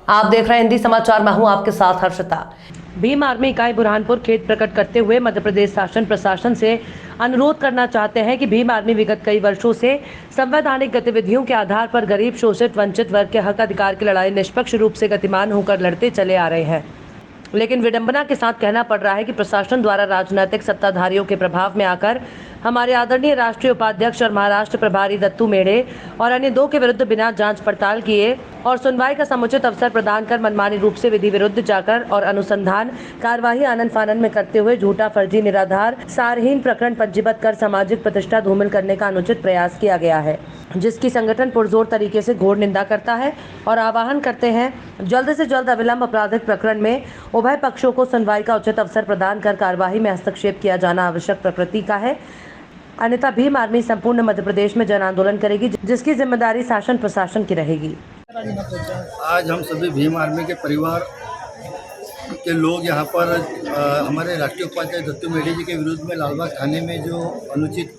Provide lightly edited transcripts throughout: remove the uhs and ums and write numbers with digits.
आप देख रहे हैं हिंदी समाचार, मैं हूं आपके साथ हर्षिता। भीम आर्मी इकाई बुरहानपुर खेद प्रकट करते हुए मध्य प्रदेश शासन प्रशासन से अनुरोध करना चाहते हैं कि भीम आर्मी विगत कई वर्षों से संवैधानिक गतिविधियों के आधार पर गरीब, शोषित, वंचित वर्ग के हक अधिकार की लड़ाई निष्पक्ष रूप से गतिमान होकर लड़ते चले आ रहे हैं। लेकिन विडंबना के साथ कहना पड़ रहा है कि प्रशासन द्वारा राजनीतिक सत्ताधारियों के प्रभाव में आकर हमारे आदरणीय राष्ट्रीय उपाध्यक्ष और महाराष्ट्र प्रभारी दत्तू मेढ़े और अन्य 2 के विरुद्ध बिना जांच पड़ताल किए और सुनवाई का समुचित अवसर प्रदान कर मनमानी रूप से विधि विरुद्ध जाकर और अनुसंधान कार्यवाही आनन फानन में करते हुए झूठा, फर्जी, निराधार, सारहीन प्रकरण पंजीबद्ध कर सामाजिक प्रतिष्ठा धूमिल करने का अनुचित प्रयास किया गया है, जिसकी संगठन पुरजोर तरीके से घोर निंदा करता है और आह्वान करते हैं जल्द से जल्द अविलंब आपराधिक प्रकरण में उभय पक्षों को सुनवाई का उचित अवसर प्रदान कर कार्यवाही में हस्तक्षेप किया जाना आवश्यक प्रकृति का है। अन्यथा भीम आर्मी संपूर्ण मध्य प्रदेश में जन आंदोलन करेगी, जिसकी जिम्मेदारी शासन प्रशासन की रहेगी। आज हम सभी भीम आर्मी के परिवार के लोग यहाँ पर हमारे राष्ट्रीय उपाध्यक्ष दत्तू मेढ़े जी के विरुद्ध में लालबाग थाने में जो अनुचित,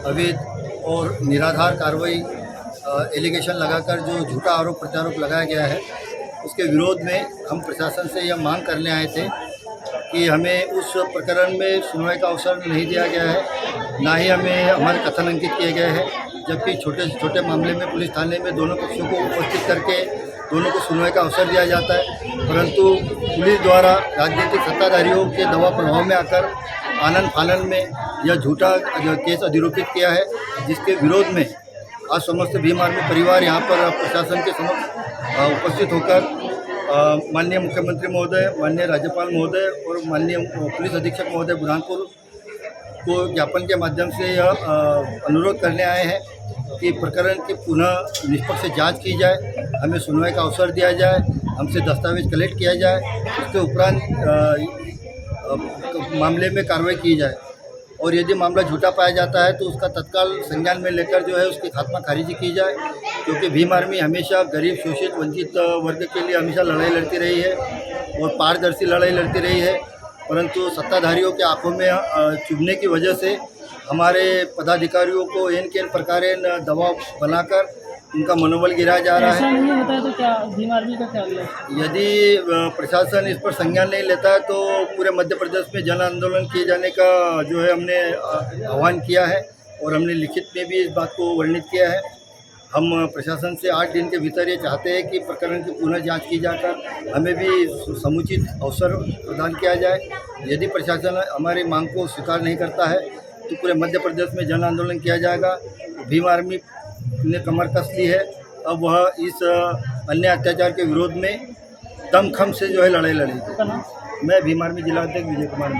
अवैध और निराधार कार्रवाई एलिगेशन लगाकर जो झूठा आरोप प्रत्यारोप लगाया गया है, उसके विरोध में हम प्रशासन से यह मांग करने आए थे कि हमें उस प्रकरण में सुनवाई का अवसर नहीं दिया गया है, ना ही हमें हमारे कथन अंकित किए गए हैं, जबकि छोटे छोटे मामले में पुलिस थाने में दोनों पक्षों को उपस्थित करके दोनों को सुनवाई का अवसर दिया जाता है। परंतु पुलिस द्वारा राजनीतिक सत्ताधारियों के दबाव प्रभाव में आकर आनन फानन में यह झूठा केस अधिरोपित किया है, जिसके विरोध में आज समस्त भीम आर्मी परिवार यहाँ पर प्रशासन के समक्ष उपस्थित होकर माननीय मुख्यमंत्री महोदय, माननीय राज्यपाल महोदय और माननीय पुलिस अधीक्षक महोदय बुरहानपुर को ज्ञापन के माध्यम से यह अनुरोध करने आए हैं कि प्रकरण की पुनः निष्पक्ष जांच की जाए, हमें सुनवाई का अवसर दिया जाए, हमसे दस्तावेज कलेक्ट किया जाए, उसके उपरांत मामले में कार्रवाई की जाए और यदि मामला झूठा पाया जाता है तो उसका तत्काल संज्ञान में लेकर जो है उसकी खात्मा खारिजी की जाए, क्योंकि भीम आर्मी हमेशा गरीब, शोषित, वंचित वर्ग के लिए हमेशा लड़ाई लड़ती रही है और पारदर्शी लड़ाई लड़ती रही है। परंतु सत्ताधारियों के आंखों में चुभने की वजह से हमारे पदाधिकारियों को एन के प्रकार दबाव बनाकर उनका मनोबल गिराया जा रहा है। ऐसा नहीं होता है तो क्या भीम आर्मी का क्या अगला? यदि प्रशासन इस पर संज्ञान नहीं लेता है तो पूरे मध्य प्रदेश में जन आंदोलन किए जाने का जो है हमने आह्वान किया है और हमने लिखित में भी इस बात को वर्णित किया है। हम प्रशासन से 8 दिन के भीतर ये चाहते हैं कि प्रकरण की पुनः जांच की जाकर हमें भी समुचित अवसर प्रदान किया जाए। यदि प्रशासन हमारी मांग को स्वीकार नहीं करता है तो पूरे मध्य प्रदेश में जन आंदोलन किया जाएगा। भीम आर्मी ने कमर कस ली है, अब वह इस अन्य अत्याचार के विरोध में दमखम से जो है लड़ाई लड़ेगी। मैं भीम आर्मी जिला अध्यक्ष विजय कुमार।